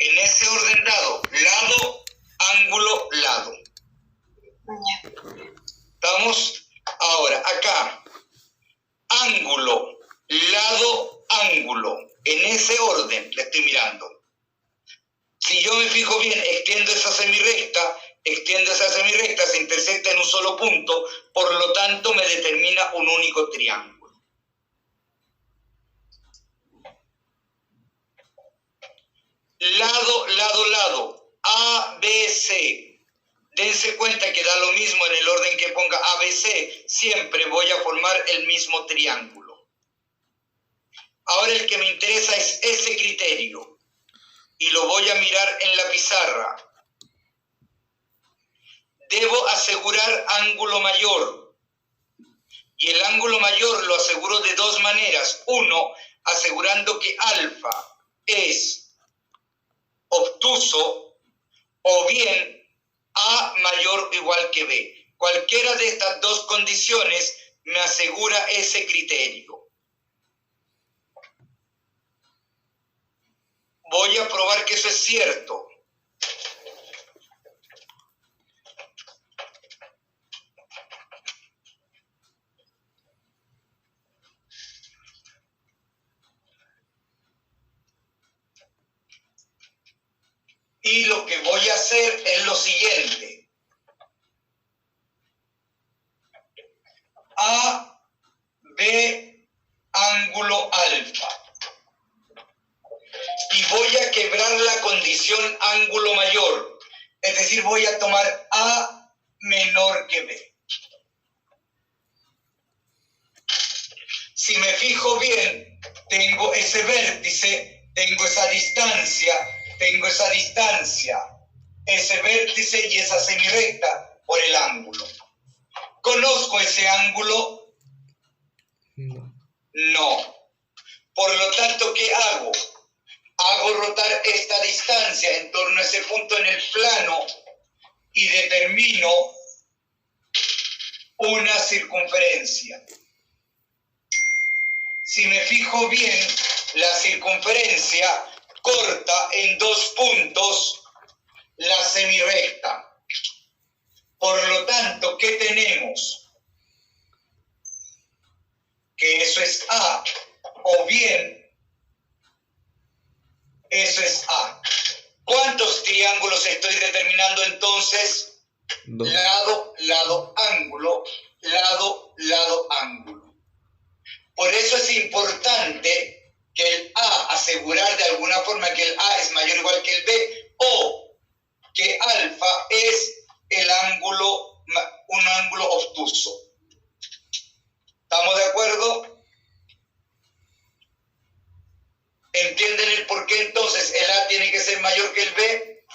en ese orden dado, lado, ángulo, lado. ¿Estamos? Ahora, acá, ángulo, lado, ángulo. En ese orden le estoy mirando. Si yo me fijo bien, extiendo esa semirrecta, se intersecta en un solo punto, por lo tanto me determina un único triángulo. Lado, lado, lado, A, B, C. Dense cuenta que da lo mismo en el orden que ponga A, B, C. Siempre voy a formar el mismo triángulo. Ahora el que me interesa es ese criterio. Y lo voy a mirar en la pizarra. Debo asegurar ángulo mayor. Y el ángulo mayor lo aseguro de dos maneras. Uno, asegurando que alfa es obtuso, o bien A mayor o igual que B. Cualquiera de estas dos condiciones me asegura ese criterio. Voy a probar que eso es cierto. Y lo que voy a hacer es lo siguiente. A, B, ángulo alfa. Y voy a quebrar la condición ángulo mayor. Es decir, voy a tomar A menor que B. Si me fijo bien, tengo ese vértice, tengo esa distancia, ese vértice y esa semirrecta por el ángulo. ¿Conozco ese ángulo? No. Por lo tanto, ¿qué hago? Hago rotar esta distancia en torno a ese punto en el plano y determino una circunferencia. Si me fijo bien, la circunferencia corta en dos puntos la semirrecta. Por lo tanto, ¿qué tenemos? Que eso es A, o bien eso es A. ¿Cuántos triángulos estoy determinando entonces? Dos. Lado, lado, ángulo, lado, lado, ángulo. Por eso es importante que el A, asegurar de alguna forma que el A es mayor o igual que el B, o que alfa es el ángulo, un ángulo obtuso. ¿Estamos de acuerdo? ¿Entienden el por qué entonces el A tiene que ser mayor que el B?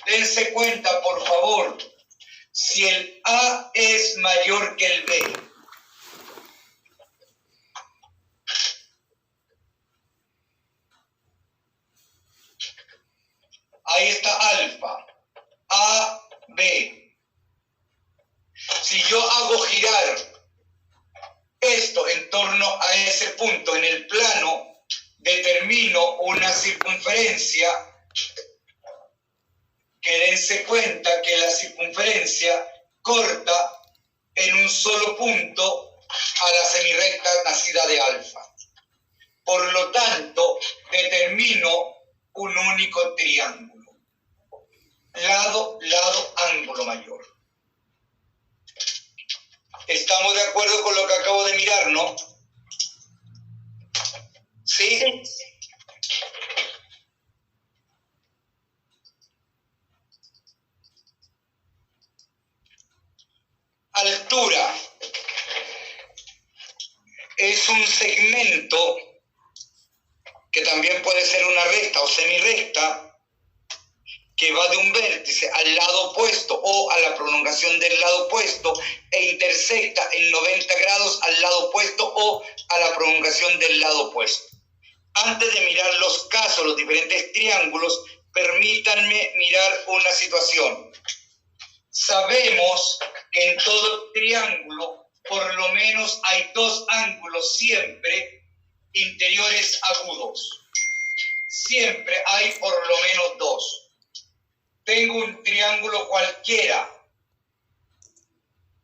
Dense cuenta, por favor, si el A es mayor que el B, ahí está alfa, A, B. Si yo hago girar esto en torno a ese punto en el plano, determino una circunferencia, que dense cuenta que la circunferencia corta en un solo punto a la semirrecta nacida de alfa. Por lo tanto, determino un único triángulo. Lado, lado, ángulo mayor. ¿Estamos de acuerdo con lo que acabo de mirar, no? ¿Sí? Altura. Es un segmento que también puede ser una recta o semirrecta que va de un vértice al lado opuesto o a la prolongación del lado opuesto e intersecta en 90 grados al lado opuesto o a la prolongación del lado opuesto. Antes de mirar los casos, los diferentes triángulos, permítanme mirar una situación. Sabemos que en todo triángulo, por lo menos hay dos ángulos siempre interiores agudos. siempre hay por lo menos dos. Tengo un triángulo cualquiera,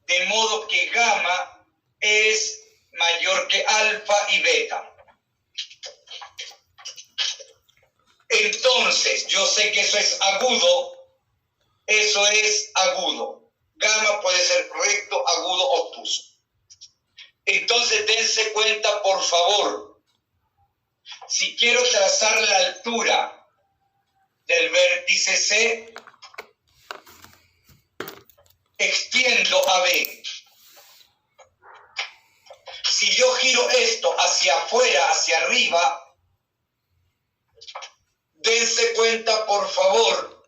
de modo que gamma es mayor que alfa y beta. Entonces, yo sé que eso es agudo. Eso es agudo. Gamma puede ser recto, agudo, obtuso. Entonces, dense cuenta, por favor, si quiero trazar la altura del vértice C, extiendo a B. Si yo giro esto hacia afuera, hacia arriba, dense cuenta, por favor,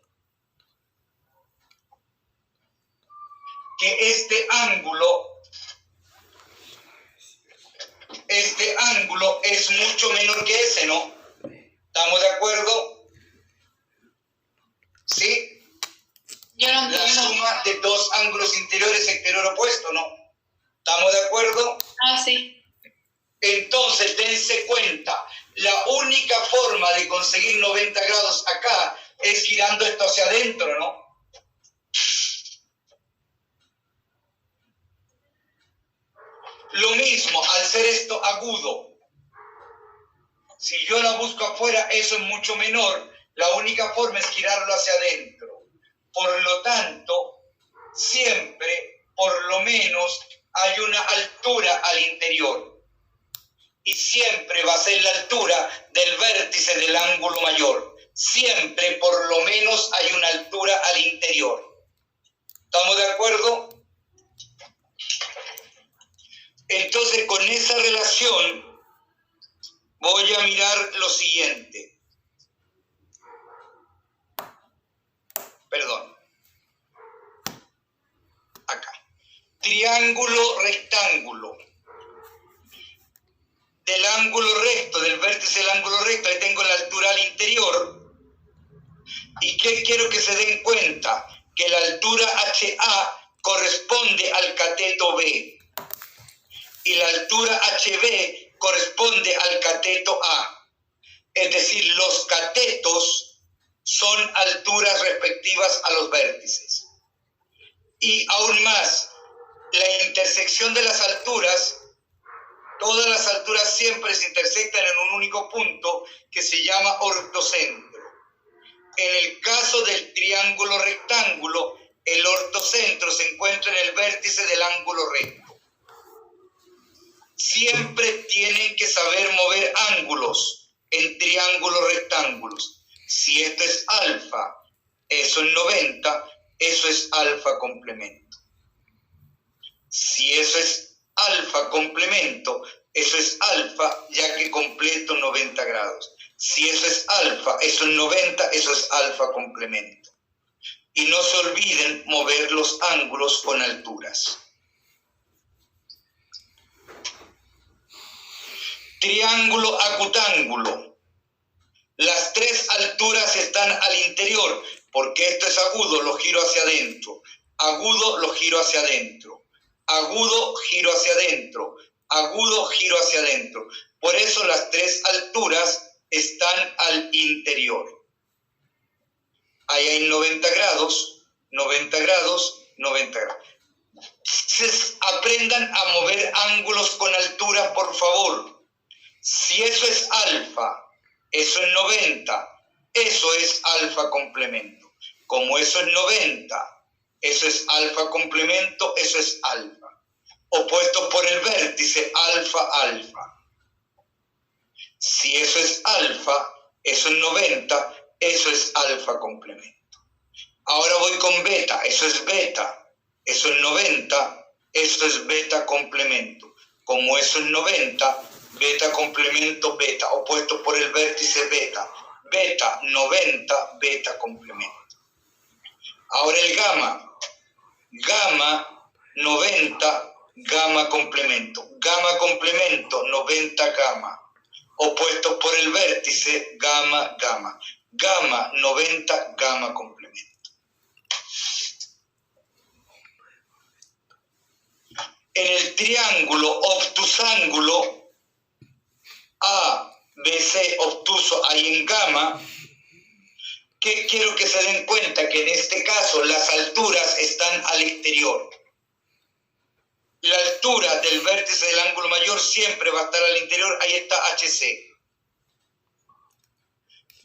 que este ángulo es mucho menor que ese, ¿no? ¿Estamos de acuerdo? ¿Sí? Yo no La entiendo. suma de dos ángulos interiores exterior opuesto, ¿no? ¿Estamos de acuerdo? Ah, sí. Entonces, dense cuenta, la única forma de conseguir 90 grados acá es girando esto hacia adentro, ¿no? Lo mismo, al ser esto agudo, si yo la busco afuera, eso es mucho menor. La única forma es girarlo hacia adentro. Por lo tanto, siempre, por lo menos, hay una altura al interior. Y siempre va a ser la altura del vértice del ángulo mayor. Siempre, por lo menos, hay una altura al interior. ¿Estamos de acuerdo? Entonces, con esa relación, voy a mirar lo siguiente. Perdón. Acá. Triángulo rectángulo. Del ángulo recto, del vértice del ángulo recto, ahí tengo la altura al interior. ¿Y qué quiero que se den cuenta? Que la altura HA corresponde al cateto B. Y la altura HB corresponde al cateto A. Es decir, los catetos son alturas respectivas a los vértices. Y aún más, la intersección de las alturas, todas las alturas siempre se intersectan en un único punto que se llama ortocentro. En el caso del triángulo rectángulo, el ortocentro se encuentra en el vértice del ángulo recto. Siempre tienen que saber mover ángulos en triángulos rectángulos. Si esto es alfa, eso es 90, eso es alfa complemento. Si eso es alfa complemento, eso es alfa ya que completo 90 grados. Si eso es alfa, eso es 90, eso es alfa complemento. Y no se olviden mover los ángulos con alturas. Triángulo acutángulo. Las tres alturas están al interior, porque esto es agudo, lo giro hacia adentro. Agudo, lo giro hacia adentro. Agudo, giro hacia adentro. Agudo, giro hacia adentro. Por eso las tres alturas están al interior. Ahí hay 90 grados, 90 grados, 90 grados. Aprendan a mover ángulos con altura, por favor. Si eso es alfa, eso es 90, eso es alfa complemento. Como eso es 90, eso es alfa complemento, eso es alfa. Opuesto por el vértice alfa, alfa. Si eso es alfa, eso es 90, eso es alfa complemento. Ahora voy con beta, eso es beta, eso es 90, eso es beta complemento. Como eso es 90, beta complemento beta, opuesto por el vértice beta. Beta 90, beta complemento. Ahora el gamma. Gamma 90, gamma complemento. Gamma complemento 90, gamma. Opuesto por el vértice gamma, gamma. Gamma 90, gamma complemento. En el triángulo obtusángulo, A, BC obtuso ahí en gamma, que quiero que se den cuenta que en este caso las alturas están al exterior. La altura del vértice del ángulo mayor siempre va a estar al interior, ahí está HC.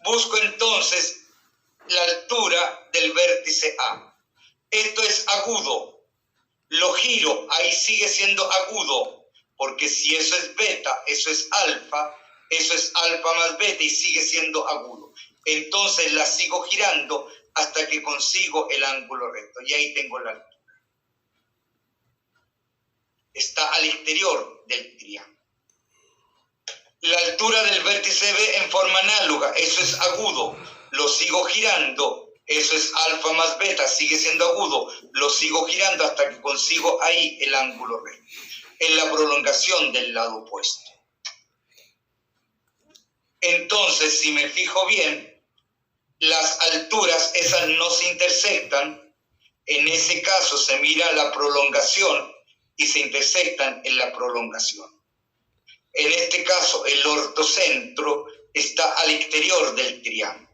Busco entonces la altura del vértice A. Esto es agudo. Lo giro, ahí sigue siendo agudo, porque si eso es beta, eso es alfa más beta y sigue siendo agudo. Entonces la sigo girando hasta que consigo el ángulo recto. Y ahí tengo la altura. Está al exterior del triángulo. La altura del vértice B en forma análoga, eso es agudo. Lo sigo girando, eso es alfa más beta, sigue siendo agudo. Lo sigo girando hasta que consigo ahí el ángulo recto. En la prolongación del lado opuesto. Entonces, si me fijo bien, las alturas esas no se intersectan. En ese caso se mira la prolongación y se intersectan en la prolongación. En este caso, el ortocentro está al exterior del triángulo.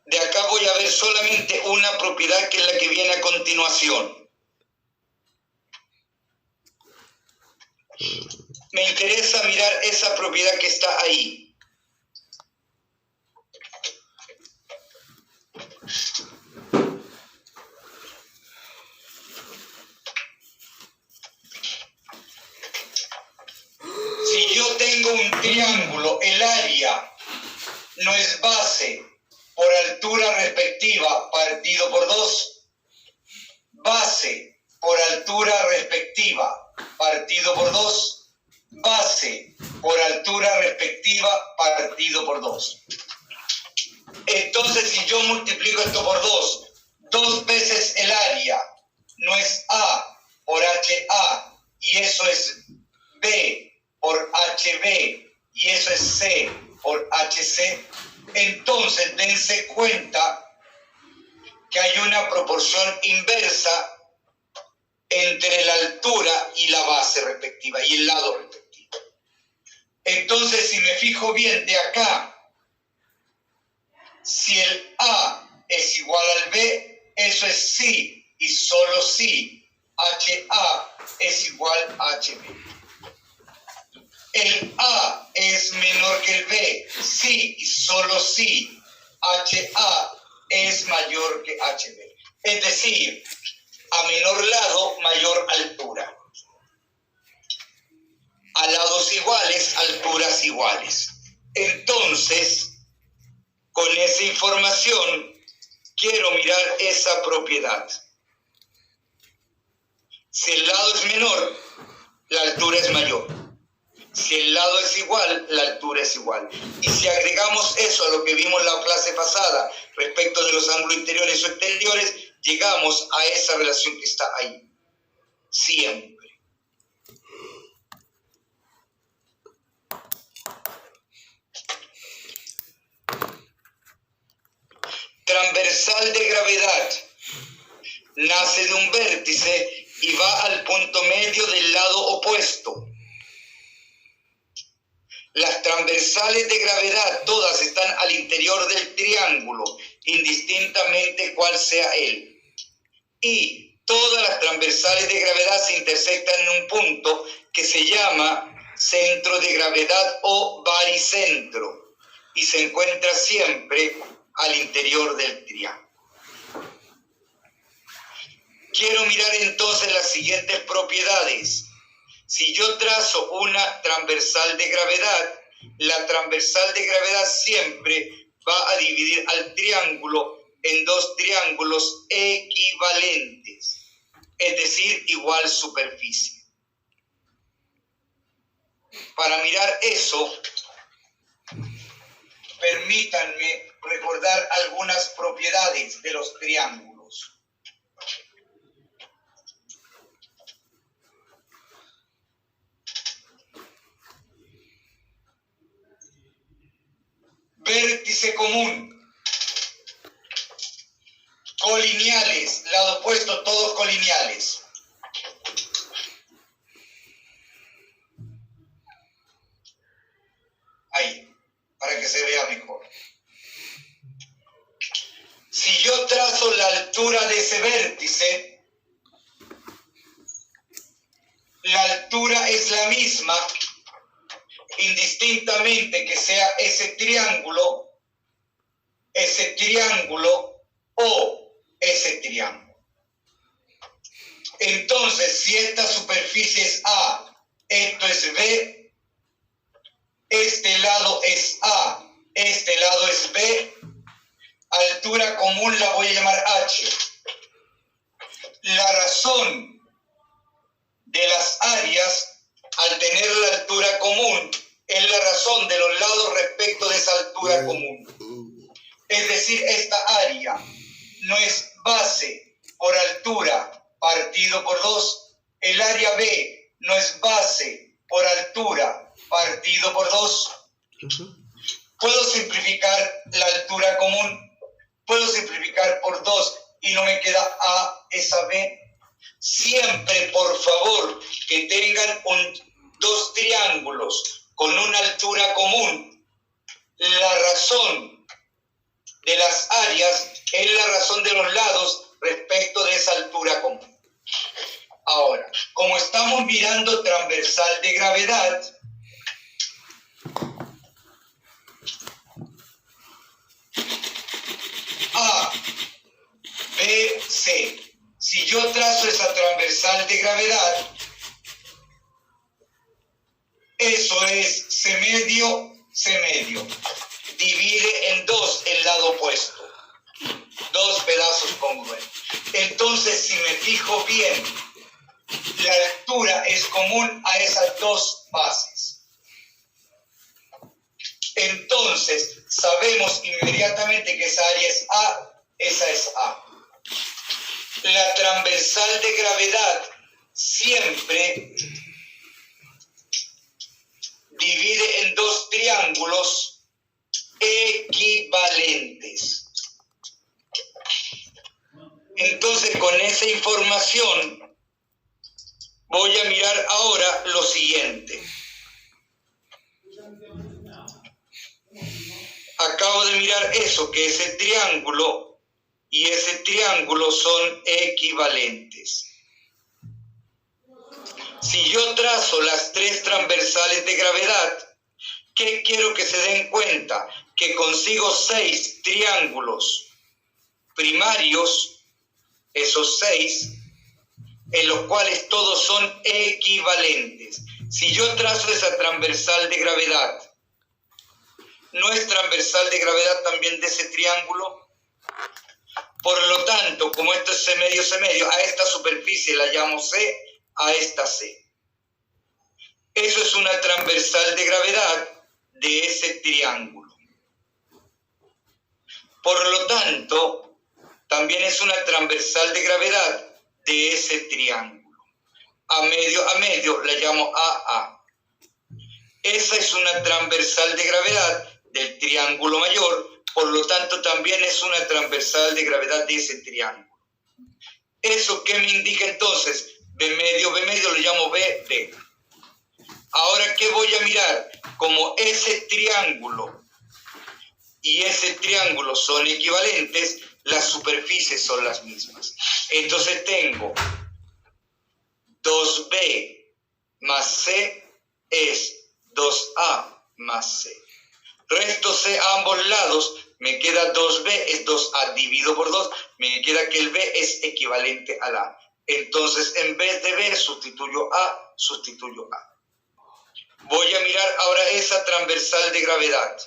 De acá voy a ver solamente una propiedad que es la que viene a continuación. Me interesa mirar esa propiedad que está ahí. Si yo tengo un triángulo, el área no es base por altura respectiva partido por 2, base por altura respectiva partido por 2, base por altura respectiva partido por 2. Entonces, si yo multiplico esto por 2 veces el área no es A por HA, y eso es B por HB, y eso es C por HC, entonces dense cuenta que hay una proporción inversa entre la altura y la base respectiva, y el lado respectivo. Entonces, si me fijo bien de acá, si el A es igual al B, eso es sí, y solo sí, HA es igual a HB. El A es menor que el B, sí, y solo sí, HA es mayor que HB. Es decir, a menor lado, mayor altura. A lados iguales, alturas iguales. Entonces, con esa información, quiero mirar esa propiedad. Si el lado es menor, la altura es mayor. Si el lado es igual, la altura es igual. Y si agregamos eso a lo que vimos en la clase pasada respecto de los ángulos interiores o exteriores, llegamos a esa relación que está ahí. Siempre. Transversal de gravedad. Nace de un vértice y va al punto medio del lado opuesto. Las transversales de gravedad todas están al interior del triángulo, indistintamente cuál sea él. Y todas las transversales de gravedad se intersectan en un punto que se llama centro de gravedad o baricentro y se encuentra siempre al interior del triángulo. Quiero mirar entonces las siguientes propiedades. Si yo trazo una transversal de gravedad, la transversal de gravedad siempre va a dividir al triángulo en dos triángulos equivalentes, es decir, igual superficie. Para mirar eso, permítanme recordar algunas propiedades de los triángulos. Vértice común, colineales, lado opuesto, todos colineales. se vea mejor. Si yo trazo la altura de ese vértice, la altura es la misma, indistintamente que sea ese triángulo o ese triángulo. Entonces, si esta superficie es A, esto es B, este lado es A, este lado es B, altura común la voy a llamar H. La razón de las áreas, al tener la altura común, es la razón de los lados respecto de esa altura común. Es decir, esta área no es base por altura partido por 2. El área B no es base por altura partido por 2. Puedo simplificar la altura común. Puedo simplificar por 2 y no me queda A, esa B. Siempre, por favor, que tengan dos triángulos con una altura común. La razón de las áreas es la razón de los lados respecto de esa altura común. Ahora, como estamos mirando transversal de gravedad, A, B, C. Si yo trazo esa transversal de gravedad, eso es C medio, C medio. Divide en 2 el lado opuesto. 2 pedazos congruentes. Entonces, si me fijo bien, la altura es común a esas dos bases. Entonces, sabemos inmediatamente que esa área es A, esa es A. La transversal de gravedad siempre divide en dos triángulos equivalentes. Entonces, con esa información, voy a mirar ahora lo siguiente. Acabo de mirar eso, que ese triángulo y ese triángulo son equivalentes. Si yo trazo las tres transversales de gravedad, ¿qué quiero que se den cuenta? Que consigo 6 triángulos primarios, esos 6, en los cuales todos son equivalentes. Si yo trazo esa transversal de gravedad, ¿no es transversal de gravedad también de ese triángulo? Por lo tanto, como esto es C medio, a esta superficie la llamo C, a esta C. Eso es una transversal de gravedad de ese triángulo. Por lo tanto, también es una transversal de gravedad de ese triángulo. A medio la llamo AA. Esa es una transversal de gravedad del triángulo mayor, por lo tanto también es una transversal de gravedad de ese triángulo. ¿Eso qué me indica entonces? B medio lo llamo BB. Ahora, ¿qué voy a mirar? Como ese triángulo y ese triángulo son equivalentes, las superficies son las mismas. Entonces tengo 2B más C es 2A más C. Resto C a ambos lados, me queda 2B es 2A dividido por 2, me queda que el B es equivalente al A. Entonces, en vez de B, sustituyo A. Voy a mirar ahora esa transversal de gravedad.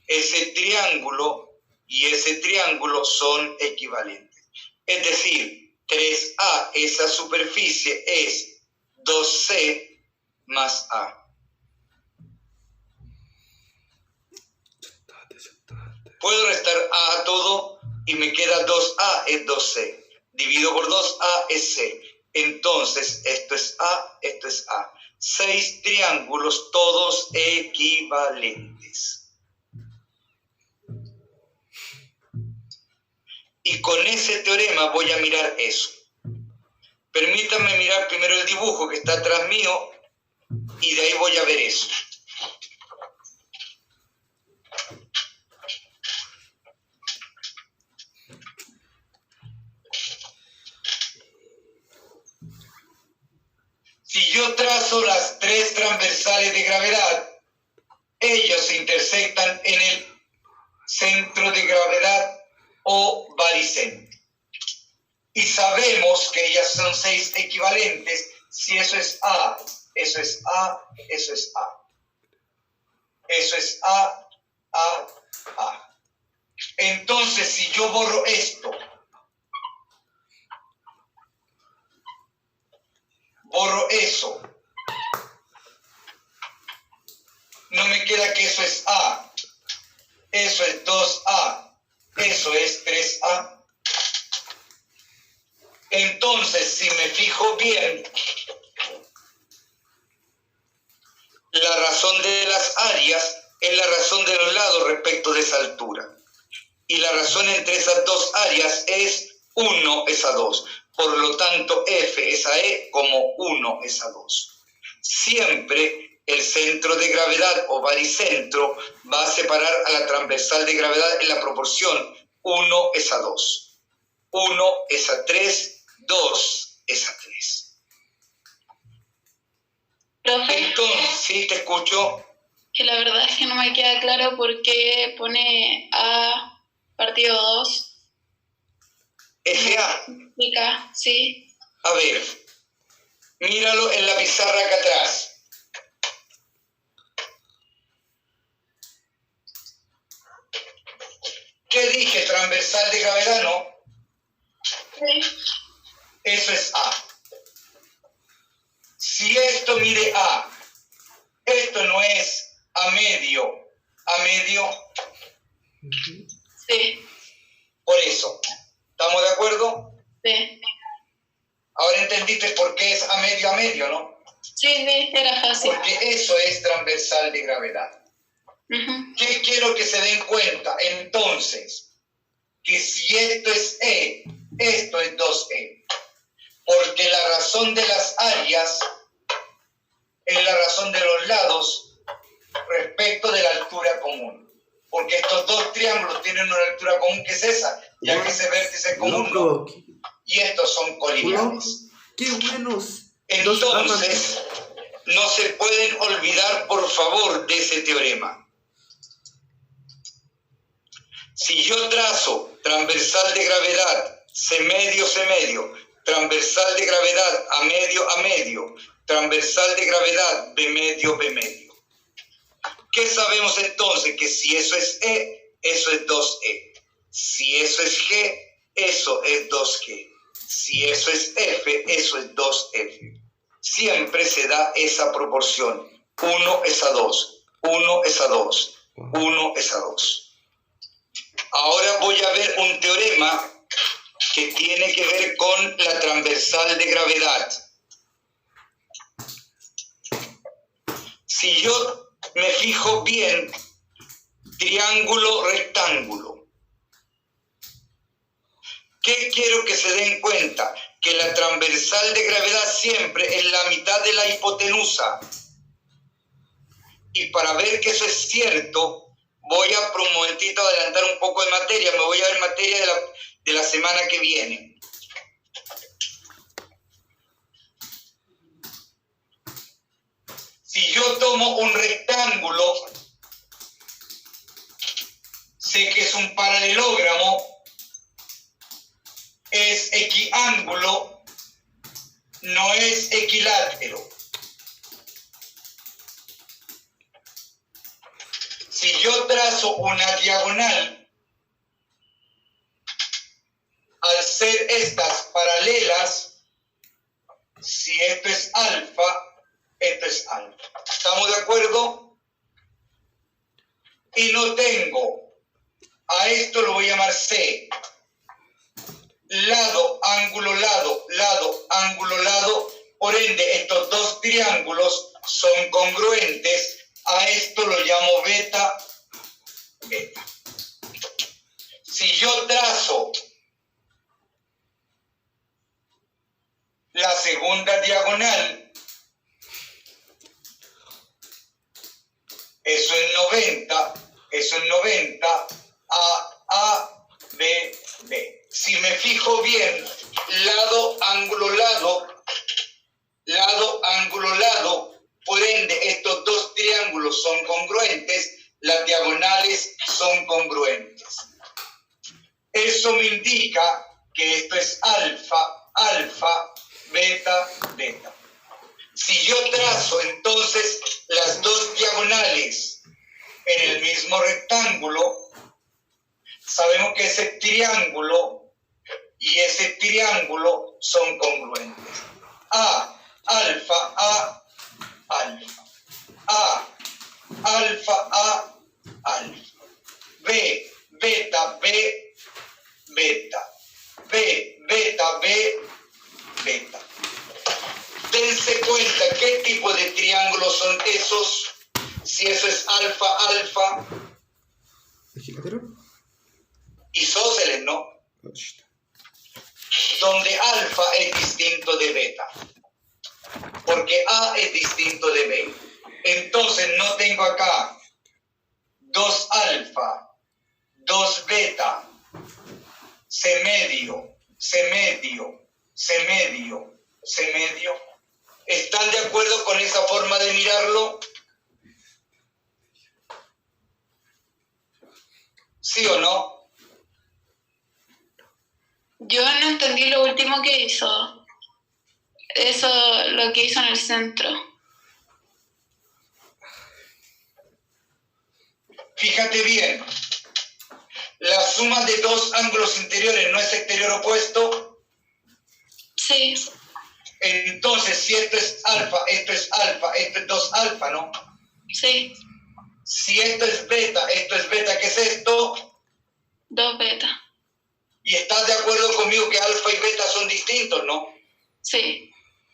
Ese triángulo y ese triángulo son equivalentes. Es decir, 3A, esa superficie es 2C más A. Puedo restar A a todo y me queda 2A es 2C. Dividido por 2A es C. Entonces, esto es A, esto es A. 6 triángulos, todos equivalentes. Y con ese teorema voy a mirar eso. Permítanme mirar primero el dibujo que está atrás mío y de ahí voy a ver eso. trazo las tres transversales de gravedad, ellos se intersectan en el centro de gravedad o baricentro. Y sabemos que ellas son 6 equivalentes si eso es A, eso es A, eso es A. Eso es A, A, A. Entonces, si yo borro esto, borro eso, no me queda que eso es A, eso es 2A, eso es 3A. Entonces, si me fijo bien, la razón de las áreas es la razón de los lados respecto de esa altura. Y la razón entre esas dos áreas es 1 es a 2. Por lo tanto, F es a E como 1 es a 2. Siempre el centro de gravedad o baricentro va a separar a la transversal de gravedad en la proporción 1 es a 2. 1 es a 3, 2 es a 3. Profe, Entonces, sí, te escucho. que la verdad es que no me queda claro por qué pone A partido 2. FA. Explica, sí. A ver, míralo en la pizarra acá atrás. ¿Qué dije? Transversal de gravedad, ¿no? Sí. Eso es A. Si esto mide A, esto no es a medio, Sí. por eso. ¿Estamos de acuerdo? Sí. Ahora entendiste por qué es a medio, ¿no? Sí, era fácil. Porque eso es transversal de gravedad. Ujú. ¿Qué quiero que se den cuenta? Entonces, que si esto es E, esto es 2E. Porque la razón de las áreas es la razón de los lados respecto de la altura común. Porque estos dos triángulos tienen una altura común que es esa, ya que ese vértice es común, ¿no? Y estos son colineales. ¡Qué buenos! Entonces, no se pueden olvidar, por favor, de ese teorema. Si yo trazo transversal de gravedad, C medio, transversal de gravedad a medio, transversal de gravedad B medio. ¿Qué sabemos entonces? Que si eso es E, eso es 2E. Si eso es G, eso es 2G. Si eso es F, eso es 2F. Siempre se da esa proporción. 1 es a 2, 1 es a 2, 1 es a 2. Ahora voy a ver un teorema que tiene que ver con la transversal de gravedad. Si yo me fijo bien, triángulo, rectángulo. ¿Qué quiero que se den cuenta? Que la transversal de gravedad siempre es la mitad de la hipotenusa. Y para ver que eso es cierto, voy a por un momentito adelantar un poco de materia, me voy a ver materia de la semana que viene. Si yo tomo un rectángulo, sé que es un paralelogramo, es equiángulo, no es equilátero. Si yo trazo una diagonal, al ser estas paralelas, si esto es alfa, esto es alfa. ¿Estamos de acuerdo? Y no tengo, a esto lo voy a llamar C. Lado, ángulo, lado, lado, ángulo, lado. Por ende, estos dos triángulos son congruentes. A esto lo llamo beta, beta. Si yo trazo la segunda diagonal, eso es 90, A, B, B. Si me fijo bien, lado, ángulo, lado, lado, ángulo lado, por ende estos dos triángulos son congruentes, las diagonales son congruentes. Eso me indica que esto es alfa, alfa, beta, beta. Si yo trazo entonces las dos diagonales en el mismo rectángulo, sabemos que ese triángulo y ese triángulo son congruentes. A, alfa, A, alfa. A, alfa, A, alfa. B, beta, B, beta. B, beta, B, beta. Dense cuenta qué tipo de triángulos son esos. Si eso es alfa, alfa. Isósceles, ¿no? Donde alfa es distinto de beta. Porque A es distinto de B. Entonces no tengo acá 2 alfa, 2 beta, C medio, C medio, C medio, C medio. ¿Están de acuerdo con esa forma de mirarlo? ¿Sí o no? Yo no entendí lo último que hizo. Eso, lo que hizo en el centro. Fíjate bien. La suma de dos ángulos interiores no es exterior opuesto. Sí. Entonces, si esto es alfa, esto es alfa, esto es 2 alfa, ¿no? Sí. Si esto es beta, ¿qué es esto? 2 beta. Y estás de acuerdo conmigo que alfa y beta son distintos, ¿no? Sí.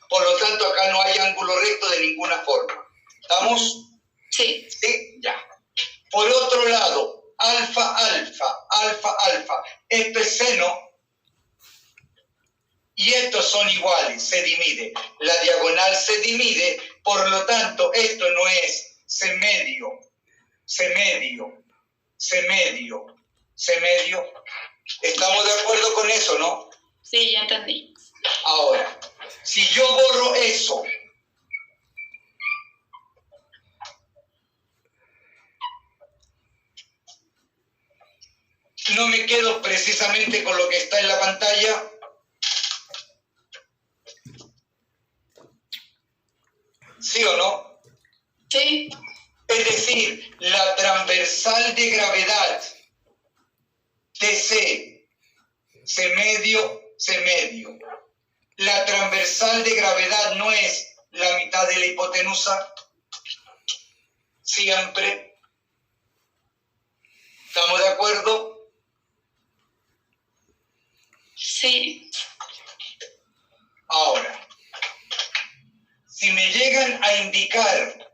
Por lo tanto, acá no hay ángulo recto de ninguna forma. ¿Estamos? Sí. Sí, ya. Por otro lado, alfa, alfa, alfa, alfa. Esto es seno. Y estos son iguales, se divide. La diagonal se divide, por lo tanto, esto no es C medio, C medio, C medio, C medio. ¿Estamos de acuerdo con eso, no? Sí, ya entendí. Ahora, si yo borro eso, no me quedo precisamente con lo que está en la pantalla. ¿Sí o no? Sí. Es decir, la transversal de gravedad TC, C medio, C medio. La transversal de gravedad no es la mitad de la hipotenusa. Siempre. ¿Estamos de acuerdo? Sí. Ahora, si me llegan a indicar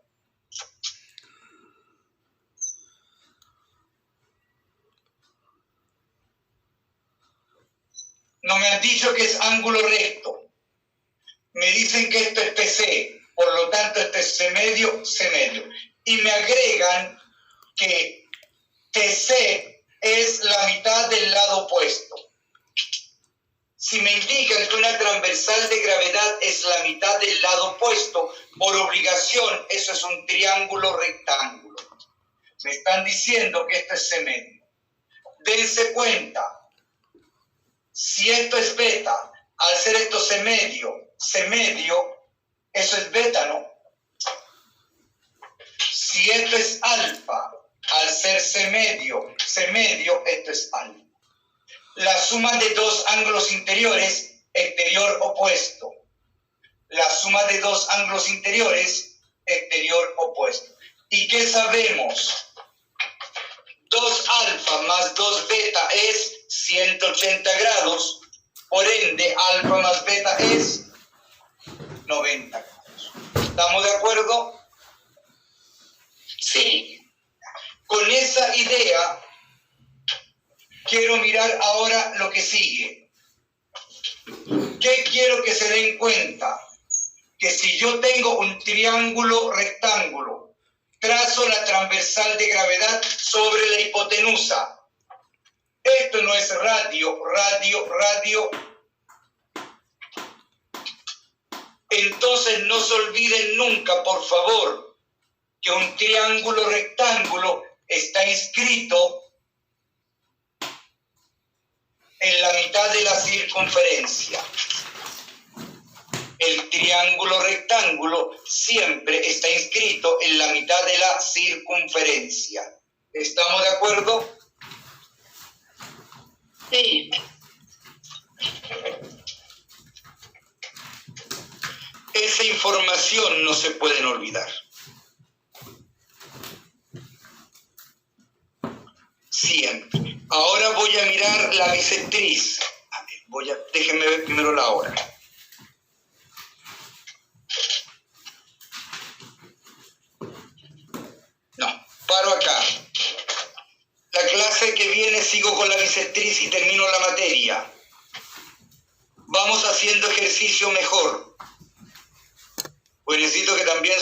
no me han dicho que es ángulo recto. Me dicen que esto es PC, por lo tanto esto es C medio, C medio. Y me agregan que TC es la mitad del lado opuesto. Si me indican que una transversal de gravedad es la mitad del lado opuesto, por obligación eso es un triángulo rectángulo. Me están diciendo que esto es C medio. Dense cuenta, si esto es beta, al ser esto C medio, eso es beta, ¿no? Si esto es alfa, al ser C medio, esto es alfa. La suma de dos ángulos interiores, exterior opuesto. La suma de dos ángulos interiores, exterior opuesto. ¿Y qué sabemos? 2 alfa más 2 beta es 180 grados. Por ende, alfa más beta es 90 grados. ¿Estamos de acuerdo? Sí. Con esa idea, quiero mirar ahora lo que sigue. ¿Qué quiero que se den cuenta? Que si yo tengo un triángulo rectángulo, trazo la transversal de gravedad sobre la hipotenusa. Esto no es radio. Entonces no se olviden nunca, por favor, que un triángulo rectángulo está inscrito en la mitad de la circunferencia. El triángulo rectángulo siempre está inscrito en la mitad de la circunferencia. ¿Estamos de acuerdo? Sí. Esa información no se pueden olvidar. Siempre. Ahora voy a mirar la bisectriz. A ver, déjenme ver primero la hora. No, paro acá. La clase que viene sigo con la bisectriz y termino la materia. Vamos haciendo ejercicio mejor. Pues necesito que también